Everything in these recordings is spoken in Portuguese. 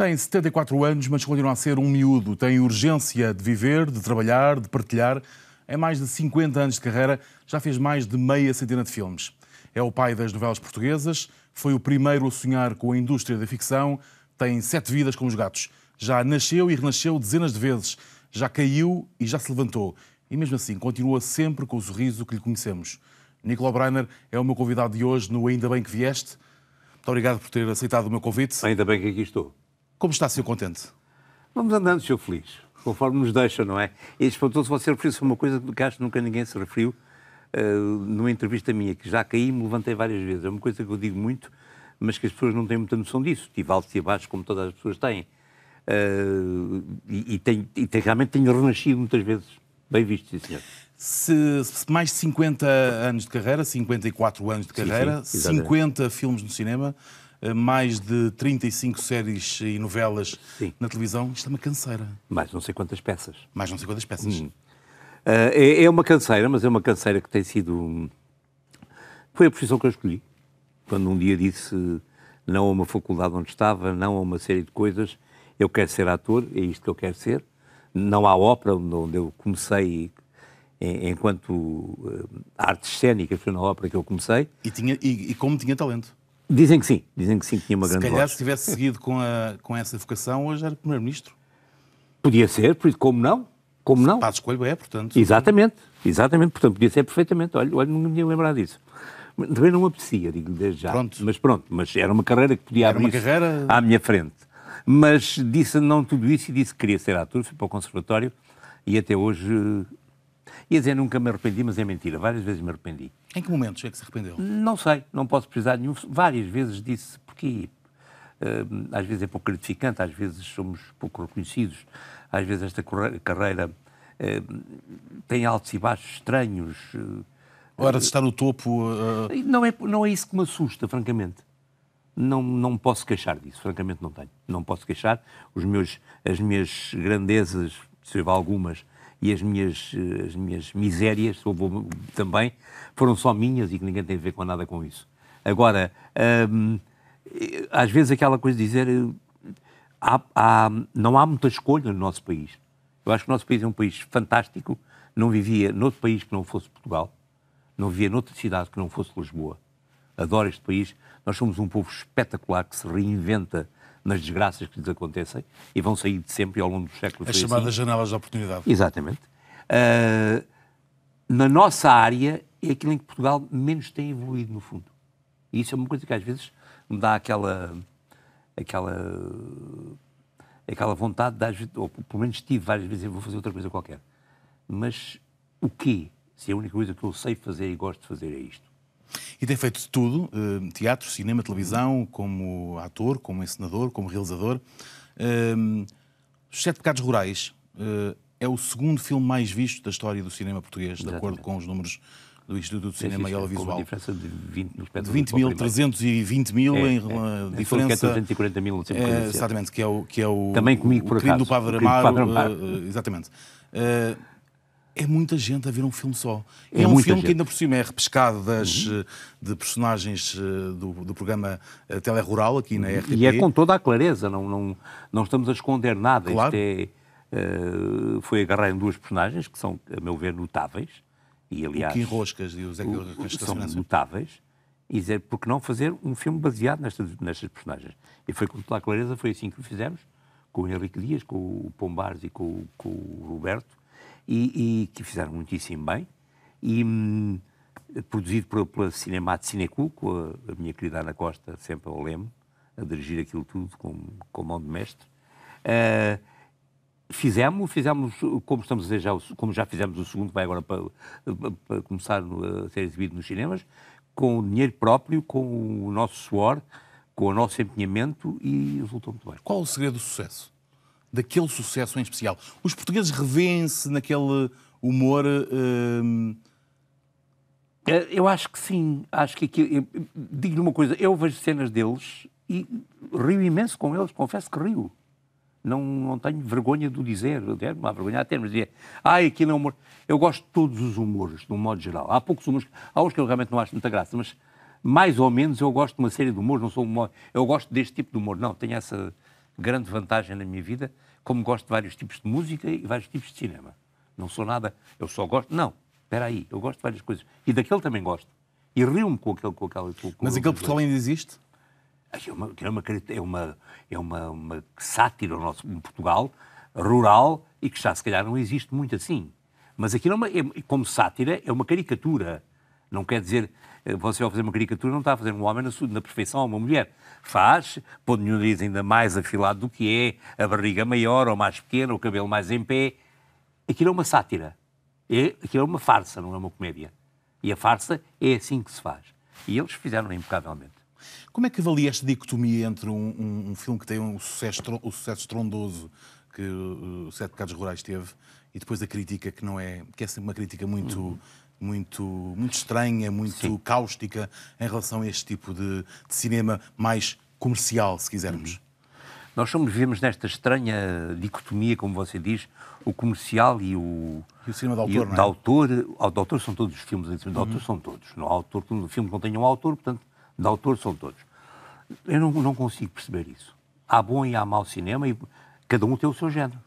Tem 74 anos, mas continua a ser um miúdo. Tem urgência de viver, de trabalhar, de partilhar. Em mais de 50 anos de carreira, já fez mais de meia centena de filmes. É o pai das novelas portuguesas, foi o primeiro a sonhar com a indústria da ficção, tem 7 vidas como os gatos. Já nasceu e renasceu dezenas de vezes, já caiu e já se levantou. E mesmo assim, continua sempre com o sorriso que lhe conhecemos. Nicolau Breiner é o meu convidado de hoje no Ainda Bem que Vieste. Muito obrigado por ter aceitado o meu convite. Ainda bem que aqui estou. Como está, Sr. Contente? Vamos andando, Sr. Feliz, conforme nos deixam, não é? E espantoso você referiu-se a uma coisa que acho que nunca ninguém se referiu numa entrevista minha, que já caí e me levantei várias vezes. É uma coisa que eu digo muito, mas que as pessoas não têm muita noção disso. Tive altos e abaixos, como todas as pessoas têm. Realmente tenho renascido muitas vezes. Bem visto, sim, senhor. Se mais de 50 anos de carreira, 54 anos de carreira, sim, 50 filmes no cinema, mais de 35 séries e novelas na televisão, isto é uma canseira. Mais não sei quantas peças. Mais não sei quantas peças. É uma canseira, mas é uma canseira que tem sido... Foi a profissão que eu escolhi. Quando um dia disse não a uma faculdade onde estava, não a uma série de coisas, eu quero ser ator, é isto que eu quero ser. Não à ópera, onde eu comecei enquanto artes cênicas, foi na ópera que eu comecei. E como tinha talento. Dizem que sim, que tinha uma grande voz. Se calhar, se tivesse seguido com essa vocação, hoje era primeiro-ministro. Podia ser, como não? Como não? Passo Coelho é, portanto. Exatamente, portanto, podia ser perfeitamente. Olha, não me tinha lembrado disso. Também não me apetecia, digo desde já. Mas era uma carreira que podia abrir à minha frente. Mas disse não tudo isso e disse que queria ser ator, fui para o conservatório e até hoje, ia dizer nunca me arrependi, mas é mentira, várias vezes me arrependi. Em que momentos é que se arrependeu? Não sei, não posso precisar de nenhum. Várias vezes disse porquê. Às vezes é pouco gratificante, às vezes somos pouco reconhecidos, às vezes esta carreira tem altos e baixos estranhos. Hora de estar no topo... Não é isso que me assusta, francamente. Não me posso queixar disso, francamente não tenho. Não me posso queixar. As minhas grandezas, se houve algumas, e as minhas misérias, se houve também, foram só minhas e que ninguém tem a ver com nada com isso. Agora, às vezes aquela coisa de dizer não há muita escolha no nosso país. Eu acho que o nosso país é um país fantástico, não vivia noutro país que não fosse Portugal, não vivia noutra cidade que não fosse Lisboa. Adoro este país. Nós somos um povo espetacular que se reinventa nas desgraças que lhes acontecem e vão sair de sempre ao longo dos séculos. As chamadas janelas de oportunidade. Exatamente. Na nossa área é aquilo em que Portugal menos tem evoluído, no fundo. E isso é uma coisa que às vezes me dá aquela vontade, ou pelo menos tive várias vezes, eu vou fazer outra coisa qualquer. Mas o quê? Se a única coisa que eu sei fazer e gosto de fazer é isto. E tem feito de tudo, teatro, cinema, televisão, como ator, como encenador, como realizador. Os Sete Pecados Rurais é o segundo filme mais visto da história do cinema português, de acordo com os números do Instituto de Cinema e Audiovisual. Com uma diferença de 20 mil, 320 mil, em diferença... 340 mil, sempre exatamente, que é o também comigo, por crime acaso. do Padre Amaro. Exatamente. É muita gente a ver um filme só. É um filme que ainda por cima é repescado de personagens do programa Telerural, aqui na RTP. E é com toda a clareza, não estamos a esconder nada. Claro. Foi agarrar em duas personagens que são, a meu ver, notáveis. E, aliás, o Kim Roscas e o Zé Roscas são notáveis. E dizer, por que não fazer um filme baseado nestas personagens? E foi com toda a clareza, foi assim que o fizemos, com o Henrique Dias, com o Pombares e com o Roberto. E que fizeram muitíssimo bem, e produzido pela Cinemat Cinecu, com a minha querida Ana Costa, sempre ao leme, a dirigir aquilo tudo com mão de mestre. Fizemos, como estamos a dizer, como já fizemos o segundo, que vai agora para começar a ser exibido nos cinemas, com o dinheiro próprio, com o nosso suor, com o nosso empenhamento, e resultou muito bem. Qual o segredo do sucesso? Daquele sucesso em especial. Os portugueses revêem-se naquele humor... Eu acho que sim. Acho que aqui... Digo-lhe uma coisa, eu vejo cenas deles e rio imenso com eles, confesso que rio. Não tenho vergonha de o dizer, não há vergonha até, mas dizer, aquilo é humor. Eu gosto de todos os humores, de um modo geral. Há poucos humores, há uns que eu realmente não acho muita graça, mas mais ou menos eu gosto de uma série de humores, não sou humor. Eu gosto deste tipo de humor, não, tenho essa grande vantagem na minha vida, como gosto de vários tipos de música e vários tipos de cinema. Não sou nada, eu só gosto... Não, espera aí, eu gosto de várias coisas. E daquele também gosto. E rio-me com aquele... Mas aquele Portugal ainda existe? É uma sátira ao nosso Portugal rural e que já se calhar não existe muito assim. Mas aquilo como sátira é uma caricatura. Não quer dizer, você ao fazer uma caricatura não está a fazer um homem na perfeição ou uma mulher. Faz, pondo o nariz ainda mais afilado do que é, a barriga maior ou mais pequena, o cabelo mais em pé. Aquilo é uma sátira. Aquilo é uma farsa, não é uma comédia. E a farsa é assim que se faz. E eles fizeram impecavelmente. Como é que avalia esta dicotomia entre um filme que tem o sucesso estrondoso que o Sete Pecados Rurais teve e depois a crítica que não é... que é sempre uma crítica muito estranha, muito cáustica em relação a este tipo de cinema mais comercial, se quisermos? Nós vivemos nesta estranha dicotomia, como você diz, o comercial e o cinema de autor, não é? De autor são todos os filmes, de autor são todos. Não há autor, um filme que não tenha um autor, portanto, de autor são todos. Eu não consigo perceber isso. Há bom e há mau cinema e cada um tem o seu género.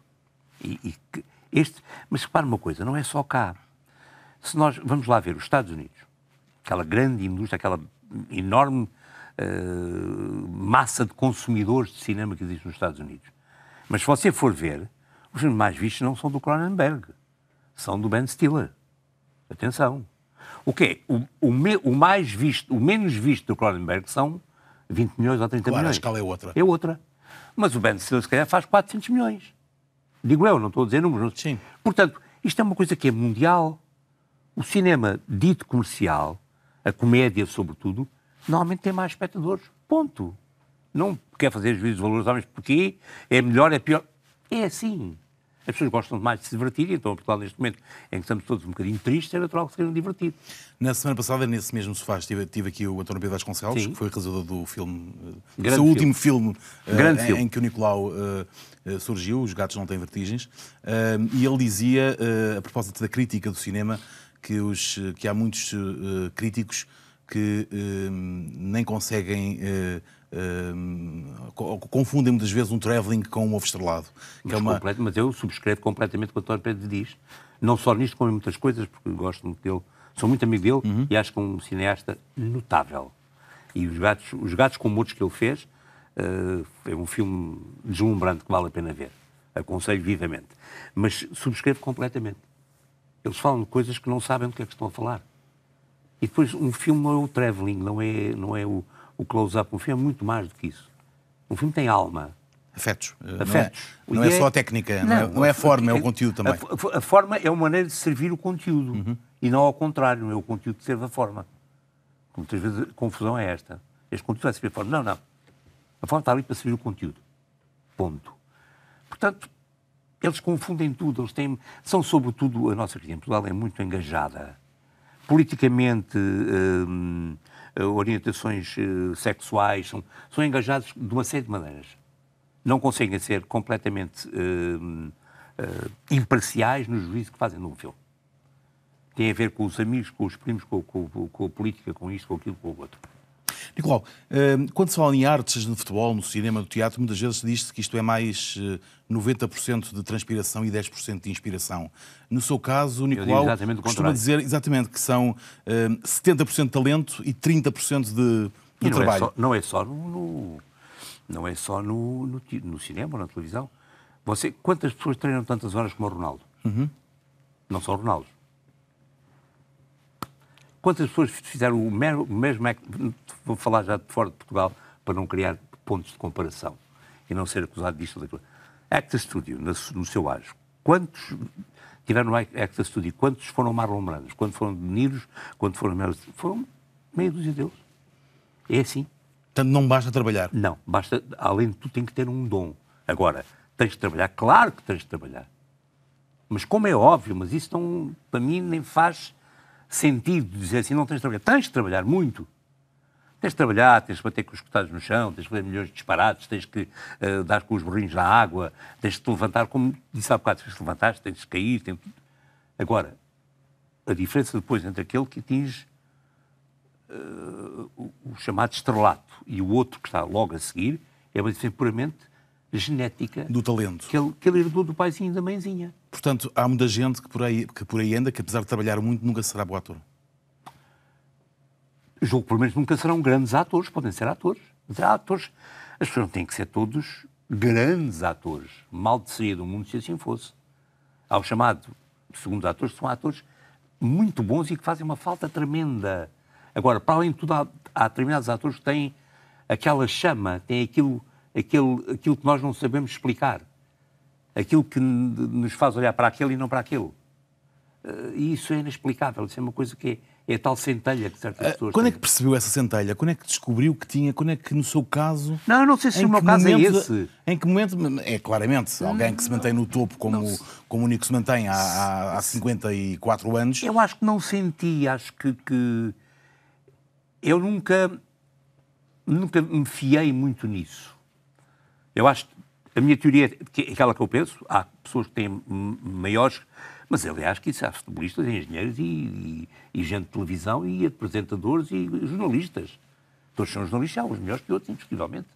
Mas repare uma coisa, não é só cá. Se nós vamos lá ver os Estados Unidos, aquela grande indústria, aquela enorme massa de consumidores de cinema que existe nos Estados Unidos. Mas se você for ver, os filmes mais vistos não são do Cronenberg, são do Ben Stiller. Atenção. O quê? O mais visto, o menos visto do Cronenberg são 20 milhões ou 30 milhões. A escala é outra. É outra. Mas o Ben Stiller, se calhar, faz 400 milhões. Digo eu, não estou a dizer números. Sim. Portanto, isto é uma coisa que é mundial. O cinema dito comercial, a comédia sobretudo, normalmente tem mais espectadores. Ponto. Não quer fazer juízo de valores homens porque é melhor, é pior. É assim. As pessoas gostam mais de se divertir, então em Portugal, neste momento em que estamos todos um bocadinho tristes, é natural que sejam divertidos. Na semana passada, nesse mesmo sofá, tive aqui o António Pedro Vasconcelos, Sim. que foi o realizador do filme, Grande seu filme. último filme, Filme. em que o Nicolau surgiu, Os Gatos Não Têm Vertigens, e ele dizia, a propósito da crítica do cinema, que há muitos críticos que nem conseguem... confundem muitas vezes um travelling com um ovo estrelado. Mas eu subscrevo completamente o que o António Pedro diz. Não só nisto, como em muitas coisas, porque eu gosto muito dele. Sou muito amigo dele e acho que é um cineasta notável. E os gatos com Mortos que ele fez é um filme deslumbrante que vale a pena ver. Aconselho vivamente. Mas subscrevo completamente. Eles falam de coisas que não sabem do que é que estão a falar. E depois, um filme não é o travelling, não é o close-up. Um filme é muito mais do que isso. Um filme tem alma. Afetos. Afetos. Não é só a técnica, não é a forma, é o conteúdo também. A forma é uma maneira de servir o conteúdo. E não ao contrário, não é o conteúdo que serve a forma. Muitas vezes a confusão é esta. Este conteúdo vai servir a forma. Não. A forma está ali para servir o conteúdo. Ponto. Portanto, eles confundem tudo. São, sobretudo, a nossa crítica em Portugal é muito engajada. Politicamente, orientações sexuais, são engajados de uma série de maneiras. Não conseguem ser completamente imparciais no juízo que fazem num filme. Tem a ver com os amigos, com os primos, com a política, com isto, com aquilo, com o outro. Nicolau, quando se fala em artes, no futebol, no cinema, no teatro, muitas vezes se diz que isto é mais 90% de transpiração e 10% de inspiração. No seu caso, Nicolau costuma dizer exatamente que são 70% de talento e 30% de trabalho. Não é só no cinema ou na televisão. Quantas pessoas treinam tantas horas como o Ronaldo? Não só o Ronaldo. Quantas pessoas fizeram o mesmo... Vou falar já de fora de Portugal, para não criar pontos de comparação e não ser acusado disto ou daquilo. Actors Studio, no seu auge. Quantos tiveram no Actors Studio? Quantos foram Marlon Brandos? Quantos foram De Niro? Quantos foram Meryl Streep? Foram meia dúzia deles. É assim. Portanto, não basta trabalhar. Não. Basta, além de tudo, tem que ter um dom. Agora, tens de trabalhar. Claro que tens de trabalhar. Mas como é óbvio, mas isso não, para mim nem faz sentido dizer assim, não tens de trabalhar. Tens de trabalhar muito. Tens de trabalhar, tens de bater com os cotados no chão, tens de fazer milhões de disparates, tens que dar com os burrinhos na água, tens de te levantar, como disse há bocado, tens de te levantar, tens de cair. Agora, a diferença depois entre aquele que atinge o chamado estrelato e o outro que está logo a seguir é uma diferença puramente genética do talento. Que ele herdou do paizinho e da mãezinha. Portanto, há muita gente que por aí anda, que apesar de trabalhar muito, nunca será bom ator. Julgo que, pelo menos, nunca serão grandes atores. Podem ser atores. Mas há atores. As pessoas não têm que ser todos grandes atores. Mal de sair do mundo se assim fosse. Há o chamado segundos atores, que são atores muito bons e que fazem uma falta tremenda. Agora, para além de tudo, há determinados atores que têm aquela chama, têm aquilo que nós não sabemos explicar. Aquilo que nos faz olhar para aquele e não para aquele. E isso é inexplicável. Isso é uma coisa que é a tal centelha que certas pessoas Quando têm. é que percebeu essa centelha? Quando é que descobriu que tinha? Quando é que, no seu caso... Não sei se o meu caso é esse. Em que momento... É claramente alguém que se mantém no topo como o Nico se mantém há 54 anos. Eu acho que não senti. Acho que eu nunca me fiei muito nisso. Eu acho que a minha teoria é aquela que eu penso. Há pessoas que têm maiores... Mas, aliás, que isso há futebolistas, engenheiros e gente de televisão e apresentadores e jornalistas. Todos são jornalistas, há uns melhores que outros, indiscutivelmente.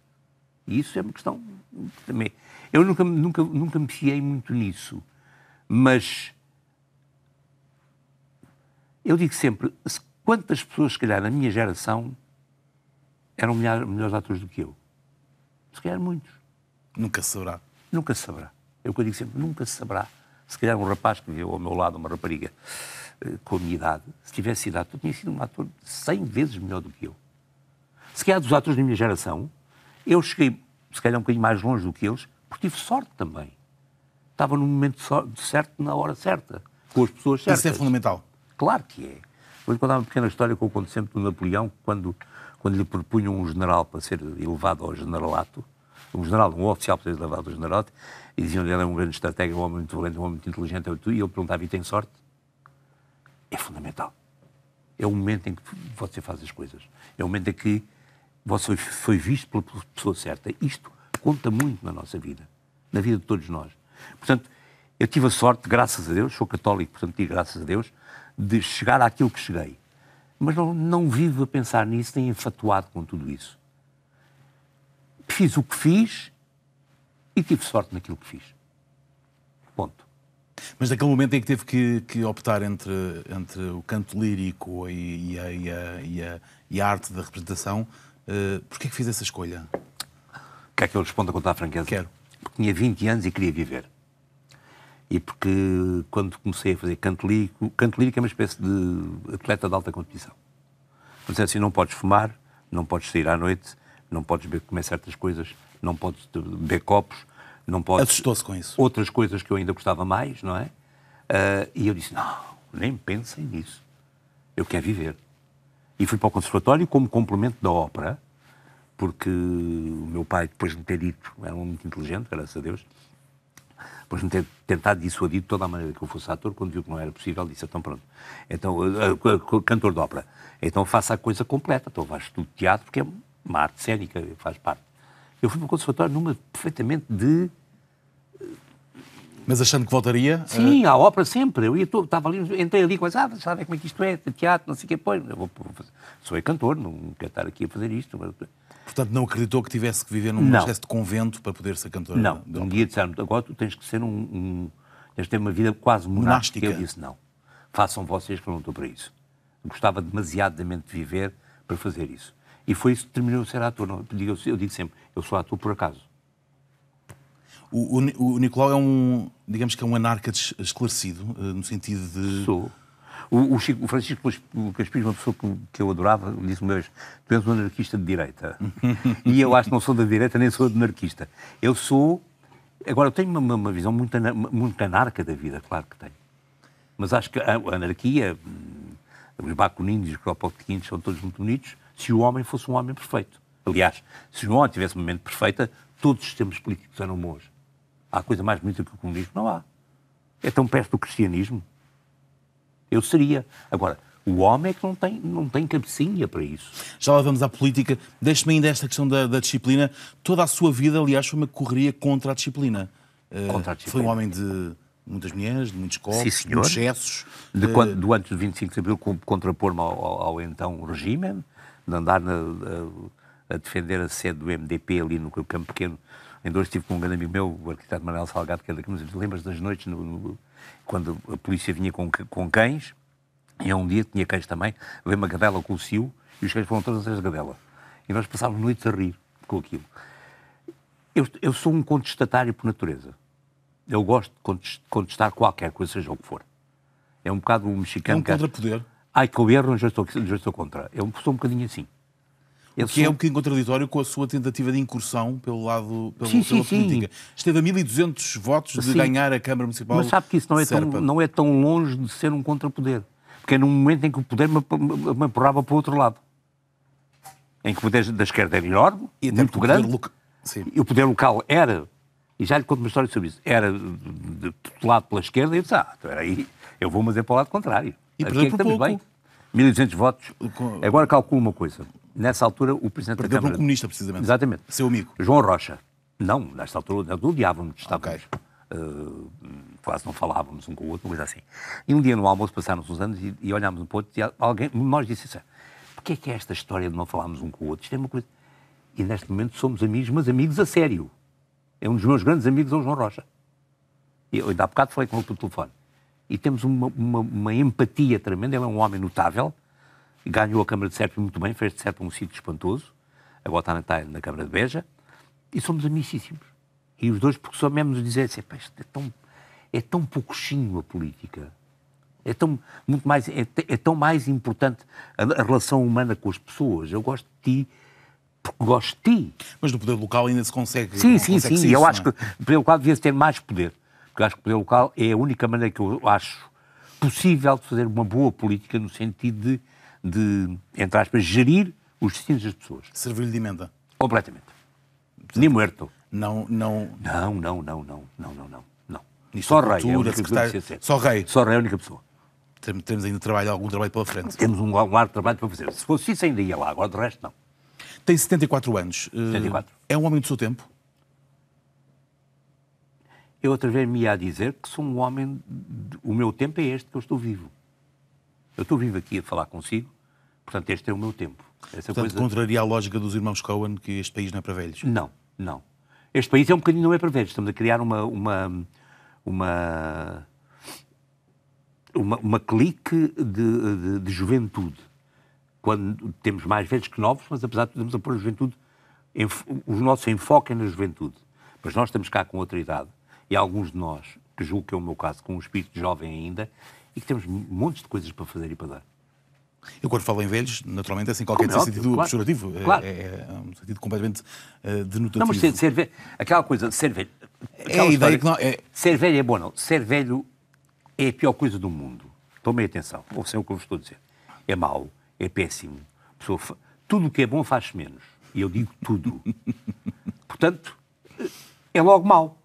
E isso é uma questão também. Eu nunca me fiei muito nisso. Mas eu digo sempre, quantas pessoas, se calhar, na minha geração eram melhores atores do que eu? Se calhar muitos. Nunca se saberá. Nunca se saberá. É o que eu digo sempre, nunca se saberá. Se calhar um rapaz que viveu ao meu lado, uma rapariga com a minha idade, se tivesse idade, eu tinha sido um ator 100 vezes melhor do que eu. Se calhar dos atores da minha geração, eu cheguei, se calhar um bocadinho mais longe do que eles, porque tive sorte também. Estava no momento certo, na hora certa, com as pessoas certas. Isso é fundamental. Claro que é. Vou-lhe contar uma pequena história que eu conto sempre do Napoleão, quando lhe propunham um general para ser elevado ao generalato, um oficial para ser elevado ao generalato, e diziam que ele é um grande estratega, um homem muito valente, um homem muito inteligente, e ele perguntava, e tem sorte? É fundamental. É o momento em que você faz as coisas. É o momento em que você foi visto pela pessoa certa. Isto conta muito na nossa vida, na vida de todos nós. Portanto, eu tive a sorte, graças a Deus, sou católico, portanto, digo graças a Deus, de chegar àquilo que cheguei. Mas não vivo a pensar nisso, nem enfatuado com tudo isso. Fiz o que fiz e tive sorte naquilo que fiz. Ponto. Mas naquele momento em que teve que optar entre o canto lírico e a arte da representação, porquê que fiz essa escolha? Quer que eu responda com toda a franqueza? Quero. Porque tinha 20 anos e queria viver. E porque quando comecei a fazer canto lírico é uma espécie de atleta de alta competição. Portanto, assim, não podes fumar, não podes sair à noite, não podes comer certas coisas, não podes beber copos, não podes... Assustou-se com isso? Outras coisas que eu ainda gostava mais, não é? E eu disse, não, nem pensem nisso. Eu quero viver. E fui para o conservatório como complemento da ópera, porque o meu pai, depois de me ter dito, era um homem muito inteligente, graças a Deus, depois de me ter tentado dissuadir de toda a maneira que eu fosse ator, quando viu que não era possível, disse, então pronto, então, cantor de ópera, então faça a coisa completa, então vais estudo de teatro, porque é uma arte cénica, faz parte. Eu fui para o conservatório numa perfeitamente de... Mas achando que voltaria? Sim, à ópera sempre. Eu estava ali, entrei ali com as sabe como é que isto é, teatro, não sei o quê, pois, sou cantor, não quero estar aqui a fazer isto. Portanto, não acreditou que tivesse que viver numa espécie de convento para poder ser cantor? Não, um dia disseram-me, agora tu tens que ser tens de ter uma vida quase monástica. Eu disse, não, façam vocês que eu não estou para isso. Eu gostava demasiadamente de viver para fazer isso. E foi isso que terminou de ser ator. Eu digo sempre, eu sou ator por acaso. O Nicolau é digamos que é um anarca esclarecido, no sentido de... Sou. O Francisco Lucas Pires, uma pessoa que eu adorava, disse-me uma vez, tu és um anarquista de direita. E eu acho que não sou da direita, nem sou anarquista. Eu sou... Agora, eu tenho uma visão muito anarca da vida, claro que tenho. Mas acho que a anarquia, os bacuninhos e os cropotequinhos são todos muito bonitos, se o homem fosse um homem perfeito. Aliás, se o homem tivesse uma mente perfeita, todos os sistemas políticos eram bons. Há coisa mais bonita que o comunismo? Não há. É tão perto do cristianismo. Eu seria. Agora, o homem é que não tem cabecinha para isso. Já lá vamos à política. Deixe-me ainda esta questão da disciplina. Toda a sua vida, aliás, foi uma correria contra a disciplina. Contra a disciplina. Foi um homem de muitas mulheres, de muitos copos, de muitos excessos. Do antes de 25 de Abril, contrapor-me ao então regime, de andar a defender a sede do MDP ali no Campo Pequeno, Ainda hoje estive com um grande amigo meu, o arquiteto Manuel Salgado, que é daqui, mas lembras das noites quando a polícia vinha com cães, e um dia tinha cães também, veio uma cadela com o cio, e os cães foram todos atrás da cadela. E nós passávamos noites a rir com aquilo. Eu sou um contestatário por natureza. Eu gosto de contestar qualquer coisa, seja o que for. É um bocado o mexicano... É um contrapoder. Ai, que eu erro, já estou contra. Eu sou um bocadinho assim. É um bocadinho contraditório com a sua tentativa de incursão pela política. Esteve a 1.200 votos de ganhar a Câmara Municipal. Mas sabe que isso não é tão longe de ser um contrapoder. Porque é num momento em que o poder me empurrava para o outro lado. Em que o poder da esquerda era enorme, e muito grande, e o poder local era, e já lhe conto uma história sobre isso, era tutelado pela esquerda, e eu disse, espera aí, eu vou fazer para o lado contrário. E perdeu por pouco. Bem. 1.200 votos. Agora calculo uma coisa. Nessa altura, o Presidente da Câmara... Perdeu para um comunista, precisamente. Exatamente. Seu amigo. João Rocha. Não, nesta altura, odiávamos, estávamos... quase não falávamos um com o outro, uma coisa assim. E um dia no almoço passaram-se uns anos e olhámos um pouco e alguém, nós disse assim, porquê é que é esta história de não falarmos um com o outro? Isto é uma coisa... E neste momento somos amigos, mas amigos a sério. É um dos meus grandes amigos, é o João Rocha. Eu ainda há bocado falei com ele pelo telefone. E temos uma empatia tremenda, ele é um homem notável, ganhou a Câmara de Sérpia muito bem, fez de Sérpia um sítio espantoso, agora está na Câmara de Beja, e somos amicíssimos. E os dois, porque só mesmo nos dizer assim, isto é tão pouquinho a política, é tão mais importante a relação humana com as pessoas. Eu gosto de ti, porque gosto de ti. Mas no poder local ainda se consegue... Sim. Eu acho que o poder local devia ter mais poder. Porque acho que o poder local é a única maneira que eu acho possível de fazer uma boa política no sentido de entre aspas, gerir os destinos das pessoas. Servir-lhe de emenda. Completamente. Nem muerto. Não. Só rei. Só rei. Só rei é a única pessoa. Temos ainda algum trabalho pela frente. Temos um largo trabalho para fazer. Se fosse isso ainda ia lá, agora de resto não. Tem 74 anos. 74. É um homem do seu tempo? Eu outra vez me ia a dizer que sou um homem... O meu tempo é este, que eu estou vivo. Eu estou vivo aqui a falar consigo, portanto este é o meu tempo. Portanto, contraria a lógica dos irmãos Cohen, que este país não é para velhos? Não. Este país é um bocadinho não é para velhos. Estamos a criar uma clique de juventude. Quando temos mais velhos que novos, mas apesar de tudo, a pôr a juventude, o nosso enfoque é na juventude. Mas nós estamos cá com outra idade, e alguns de nós, que julgo que é o meu caso, com um espírito jovem ainda, e que temos montes de coisas para fazer e para dar. Eu quando falo em velhos, naturalmente é sem qualquer sentido pejorativo. Claro. É um sentido completamente denotativo. Não, mas ser velho, aquela coisa de ser velho... É a ideia que não... Ser velho é bom, não. Ser velho é a pior coisa do mundo. Tomem atenção, ouçam o que eu vos estou a dizer. É mau, é péssimo. Tudo o que é bom faz-se menos. E eu digo tudo. Portanto, é logo mau.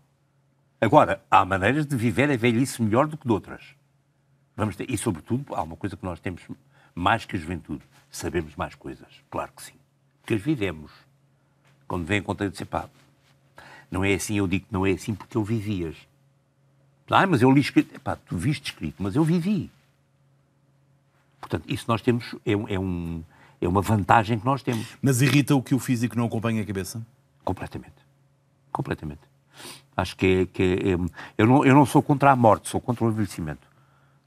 Agora, há maneiras de viver a velhice melhor do que de outras. E, sobretudo, há uma coisa que nós temos mais que a juventude. Sabemos mais coisas. Claro que sim. Porque as vivemos. Quando vem a conta de dizer, não é assim, eu digo que não é assim porque eu vivias. Mas eu li escrito. Tu viste escrito, mas eu vivi. Portanto, isso nós temos, é uma vantagem que nós temos. Mas irrita o que o físico não acompanha a cabeça? Completamente. Acho que eu não sou contra a morte, sou contra o envelhecimento.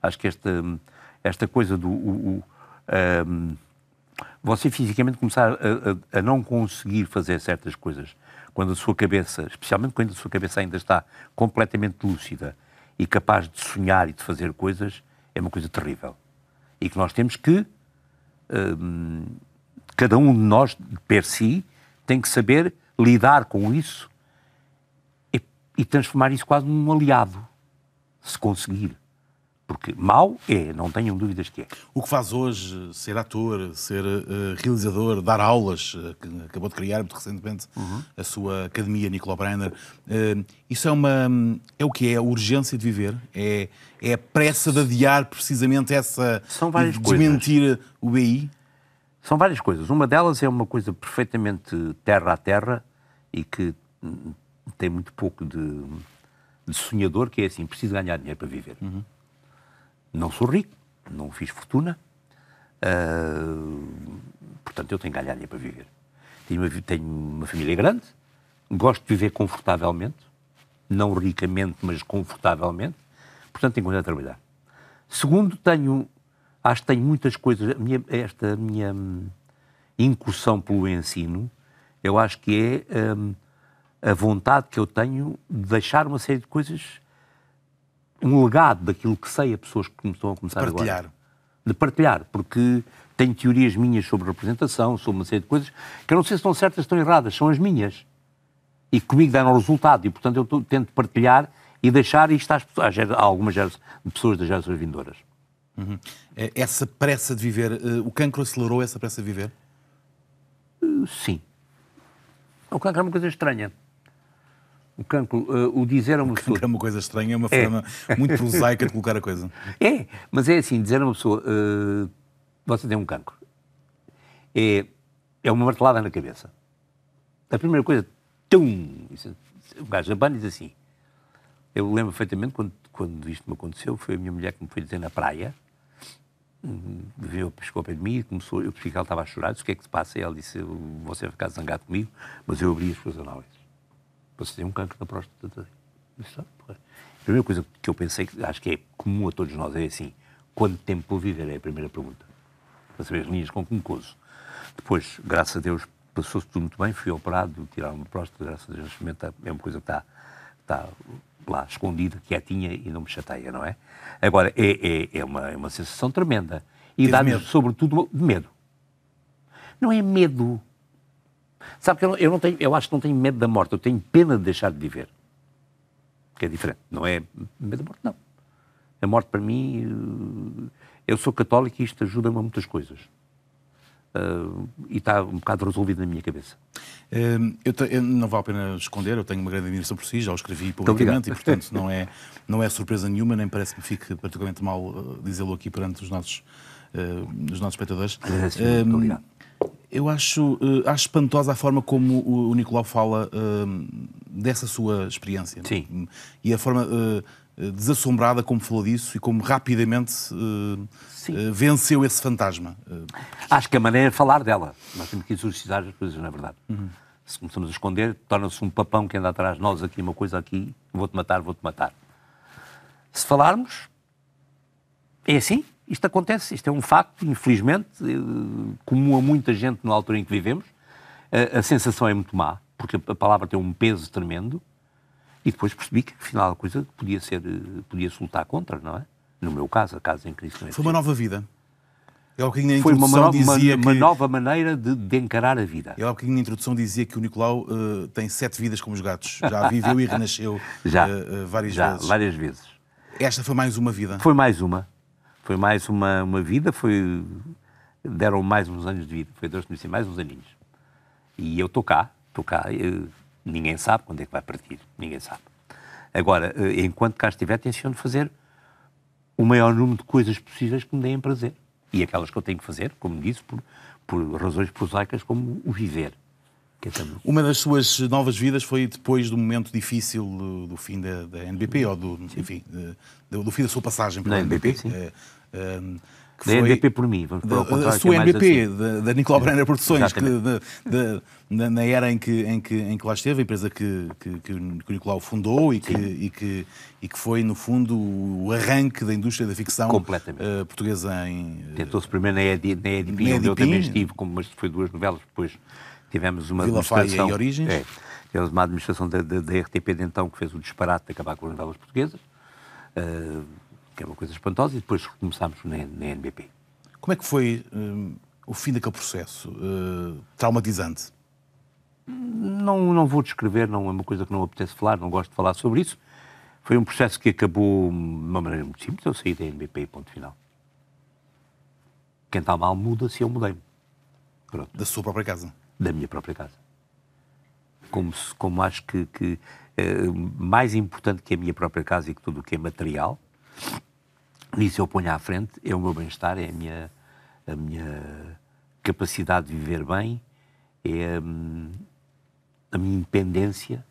Acho que esta coisa do... você fisicamente começar a não conseguir fazer certas coisas, quando a sua cabeça, especialmente quando a sua cabeça ainda está completamente lúcida e capaz de sonhar e de fazer coisas, é uma coisa terrível. E que nós temos que, cada um de nós, per si, tem que saber lidar com isso e transformar isso quase num aliado, se conseguir. Porque mau não tenham dúvidas que é. O que faz hoje, ser ator, ser realizador, dar aulas, que acabou de criar muito recentemente a sua academia Nicolau Brenner, isso é o que é a urgência de viver? É a pressa de adiar precisamente essa... São várias desmentir o BI? São várias coisas. Uma delas é uma coisa perfeitamente terra a terra e que tem muito pouco de sonhador, que é assim, preciso ganhar dinheiro para viver. Não sou rico, não fiz fortuna, portanto eu tenho que ganhar dinheiro para viver. Tenho uma família grande, Gosto de viver confortavelmente, não ricamente, mas confortavelmente. Portanto, tenho coisa a trabalhar. Segundo, acho que tenho muitas coisas. Esta minha incursão pelo ensino, eu acho que é a vontade que eu tenho de deixar uma série de coisas, um legado daquilo que sei a pessoas que estão a começar agora. De partilhar, porque tenho teorias minhas sobre representação, sobre uma série de coisas, que eu não sei se estão certas ou estão erradas, são as minhas. E comigo dão resultado, e portanto eu tento partilhar e deixar isto às pessoas, a algumas pessoas das gerações vindouras. Uhum. Essa pressa de viver, o cancro acelerou essa pressa de viver? Sim. O cancro é uma coisa estranha. O cancro, o dizer a uma pessoa... O cancro é uma coisa estranha, é uma forma muito prosaica de colocar a coisa. Mas é assim, dizer a uma pessoa, você tem um cancro, é uma martelada na cabeça. A primeira coisa, o gajo abana e diz assim. Eu lembro perfeitamente, quando isto me aconteceu, foi a minha mulher que me foi dizer na praia, chegou ao pé de mim e começou, eu percebi que ela estava a chorar, disse o que é que se passa, e ela disse, você vai ficar zangado comigo, mas eu abri as suas análises. Você tem um cancro na próstata. A primeira coisa que eu pensei, acho que é comum a todos nós, é assim, quanto tempo vou viver? É a primeira pergunta. Para saber as linhas com que me cozo. Depois, graças a Deus, passou-se tudo muito bem, fui operado, tiraram uma próstata, graças a Deus, neste momento é uma coisa que está lá escondida, quietinha e não me chateia, não é? Agora, é uma sensação tremenda. E dá-nos, sobretudo, medo. Não é medo. Sabe que eu acho que não tenho medo da morte, eu tenho pena de deixar de viver. Que é diferente. Não é medo da morte, não. A morte, para mim, eu sou católico e isto ajuda-me a muitas coisas. E está um bocado resolvido na minha cabeça. Eu não vale a pena esconder, eu tenho uma grande admiração por si, já o escrevi publicamente e, portanto, não é surpresa nenhuma, nem parece que me fique particularmente mal dizê-lo aqui perante os nossos espectadores. Muito obrigado. Eu acho espantosa a forma como o Nicolau fala dessa sua experiência. Sim. E a forma desassombrada como falou disso e como rapidamente venceu esse fantasma. Acho que a maneira é falar dela. Nós temos que exorcizar as coisas, na verdade. Se começamos a esconder, torna-se um papão que anda atrás de nós, aqui uma coisa aqui, vou-te matar, vou-te matar. Se falarmos, é assim, isto acontece, isto é um facto, infelizmente, comum a muita gente na altura em que vivemos. A sensação é muito má, porque a palavra tem um peso tremendo. E depois percebi que, afinal, a coisa podia-se lutar contra, não é? No meu caso, a casa em que isso não é. Foi uma nova vida. Foi uma nova maneira de encarar a vida. Eu há bocadinho na introdução dizia que o Nicolau tem 7 vidas como os gatos. Já viveu e renasceu várias vezes. Esta foi mais uma vida? Foi mais uma. Foi mais uma vida, deram mais uns anos de vida. Foi Deus que me disse, mais uns aninhos. E eu estou cá. Ninguém sabe quando é que vai partir. Ninguém sabe. Agora, enquanto cá estiver, tenciono fazer o maior número de coisas possíveis que me deem prazer. E aquelas que eu tenho que fazer, como disse, por razões prosaicas, como o viver. Uma das suas novas vidas foi depois do momento difícil do fim da NBP, ou do fim da sua passagem pela NBP. Que foi NBP por mim, vamos para o contrário. A sua NBP, assim. da Nicolau Brenner Produções, na era em que lá esteve, a empresa que o Nicolau fundou e que foi, no fundo, o arranque da indústria da ficção portuguesa. Tentou-se primeiro na EDP, onde eu também estive, mas foi 2 novelas, depois tivemos uma administração... e Origens. Tivemos uma administração da RTP de então que fez o disparate de acabar com as novelas portuguesas. Que é uma coisa espantosa, e depois começámos na NBP. Como é que foi o fim daquele processo traumatizante? Não vou descrever, não é uma coisa que não apetece falar, não gosto de falar sobre isso. Foi um processo que acabou de uma maneira muito simples, eu saí da NBP, ponto final. Quem está mal muda-se, eu mudei-me. Pronto. Da sua própria casa? Da minha própria casa. Como acho que mais importante que a minha própria casa e que tudo o que é material, nisso eu ponho à frente, é o meu bem-estar, é a minha capacidade de viver bem, é a minha independência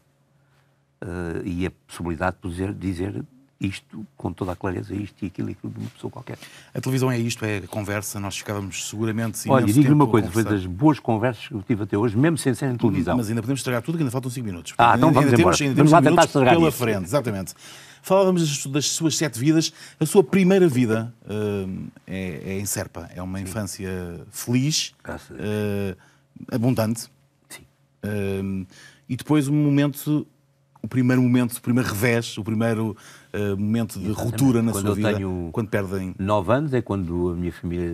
e a possibilidade de poder dizer isto, com toda a clareza, isto e aquilo de uma pessoa qualquer. A televisão é isto, é a conversa, nós ficávamos seguramente... Olha, digo-lhe uma coisa, foi das boas conversas que eu tive até hoje, mesmo sem ser em televisão. Mas ainda podemos estragar tudo, que ainda faltam 5 minutos. Então vamos embora. Temos lá tentar estragar pela frente, exatamente. Falávamos das suas 7 vidas. A sua primeira vida é em Serpa. É uma infância feliz, abundante. Sim. E depois o primeiro revés, o primeiro momento de ruptura na sua vida, quando perdem... 9 anos é quando a minha família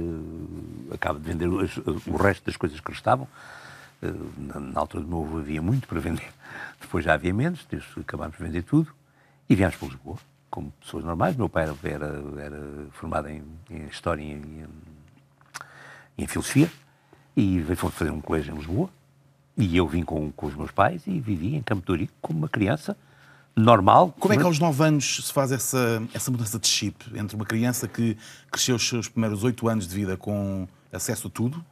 acaba de vender o resto das coisas que restavam. Na altura do meu avô havia muito para vender. Depois já havia menos, acabámos de vender tudo. E viemos para Lisboa, como pessoas normais. Meu pai era formado em História e em Filosofia. E veio fazer um colégio em Lisboa. E eu vim com os meus pais e vivi em Campo de Ourique como uma criança normal. Como é que aos 9 anos se faz essa mudança de chip entre uma criança que cresceu os seus primeiros 8 anos de vida com acesso a tudo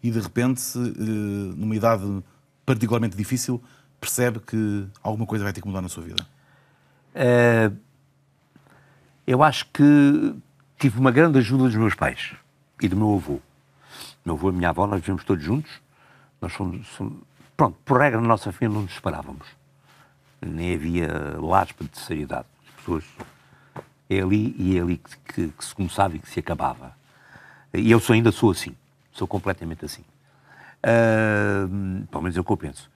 e de repente, numa idade particularmente difícil, percebe que alguma coisa vai ter que mudar na sua vida? Eu acho que tive uma grande ajuda dos meus pais e do meu avô. Meu avô e a minha avó, nós vivemos todos juntos. Nós pronto, por regra, na nossa família não nos separávamos. Nem havia lares para terceira idade. As pessoas... É ali que se começava e que se acabava. E eu ainda sou assim. Sou completamente assim. Pelo menos é o que eu penso.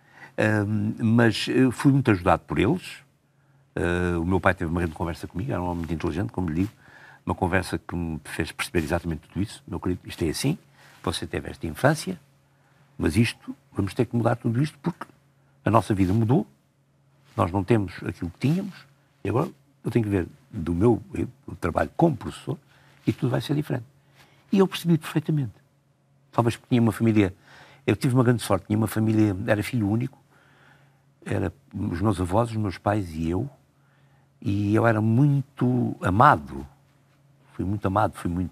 Mas fui muito ajudado por eles. O meu pai teve uma grande conversa comigo, era um homem muito inteligente, como lhe digo. Uma conversa que me fez perceber exatamente tudo isso. Meu querido, isto é assim. Você teve esta infância. Mas vamos ter que mudar tudo isto porque a nossa vida mudou, nós não temos aquilo que tínhamos e agora eu tenho que ver do meu trabalho como professor e tudo vai ser diferente. E eu percebi perfeitamente. Talvez porque tinha uma família, eu tive uma grande sorte, tinha uma família, era filho único, era os meus avós, os meus pais e eu era muito amado,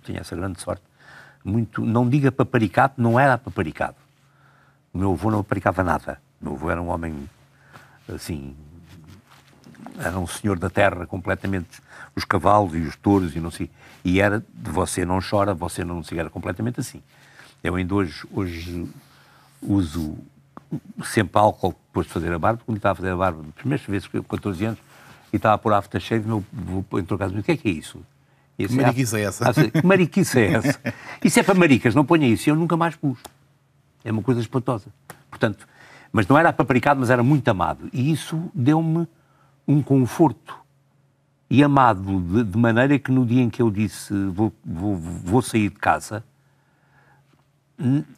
tinha essa grande sorte, não diga paparicado, não era paparicado. O meu avô não paparicava nada. O meu avô era um homem, assim, era um senhor da terra, completamente, os cavalos e os touros e não sei. E era de você não chora, você não se era completamente assim. Eu ainda hoje uso sempre álcool depois de fazer a barba, quando estava a fazer a barba, as primeiras vezes com 14 anos, e estava a pôr aftershave, meu avô entrou em casa e disse, o que é isso? Que mariquice é essa? Que mariquice é essa? Isso é para maricas, não ponha isso. Eu nunca mais pus. É uma coisa espantosa. Portanto, mas não era paparicado, mas era muito amado. E isso deu-me um conforto. E amado de maneira que no dia em que eu disse vou sair de casa,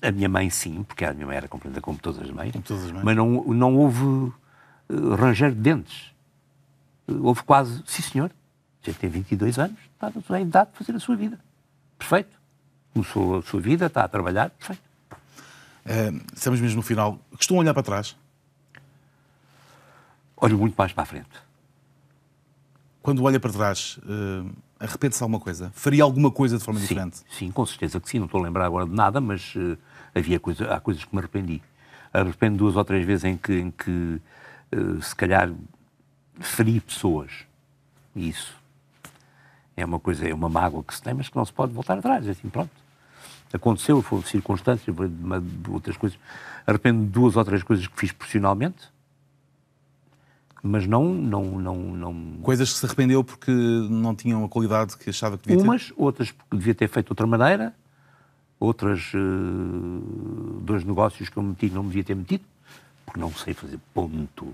a minha mãe sim, porque a minha mãe era compreendida como todas as mães, mas não houve ranger de dentes. Houve quase, sim senhor, já tem 22 anos, está na idade de fazer a sua vida. Perfeito. Começou a sua vida, está a trabalhar, perfeito. Estamos mesmo no final. Costumam olhar para trás? Olho muito mais para a frente. Quando olha para trás, arrepende-se de alguma coisa? Faria alguma coisa de forma diferente? Sim, com certeza que sim. Não estou a lembrar agora de nada, mas há coisas que me arrependi. Arrependo 2 ou 3 vezes em que se calhar, feri pessoas. E isso é uma coisa, é uma mágoa que se tem, mas que não se pode voltar atrás. É assim, pronto. Aconteceu, foram circunstâncias, outras coisas. Arrependo de 2 ou 3 coisas que fiz profissionalmente, mas não... Coisas que se arrependeu porque não tinham a qualidade que achava que devia ter? Outras porque devia ter feito de outra maneira, outras 2 negócios que eu meti não me devia ter metido, porque não sei fazer ponto.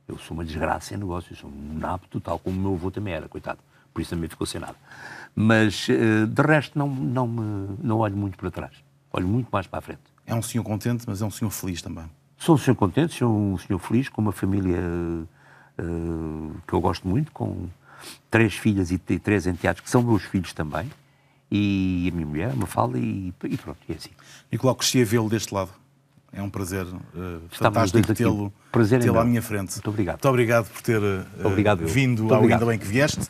Eu sou uma desgraça em negócios, sou um nabo total, como o meu avô também era, coitado. Por isso também ficou sem nada. Mas, de resto, não olho muito para trás. Olho muito mais para a frente. É um senhor contente, mas é um senhor feliz também. Sou um senhor contente, sou um senhor feliz, com uma família que eu gosto muito, com 3 filhas e 3 enteados, que são meus filhos também, e a minha mulher, a Mafalda, e pronto, é assim. Nicolau, gostei de vê-lo deste lado. É um prazer fantástico tê-lo à minha frente. Muito obrigado. Muito obrigado por ter vindo ao Ainda Bem que Vieste.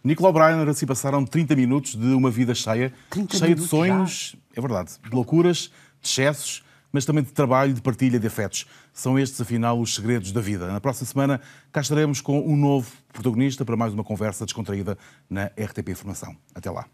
Nicolau Breiner, assim passaram 30 minutos de uma vida cheia de sonhos, é verdade, de loucuras, de excessos, mas também de trabalho, de partilha de afetos. São estes, afinal, os segredos da vida. Na próxima semana, cá estaremos com um novo protagonista para mais uma conversa descontraída na RTP Informação. Até lá.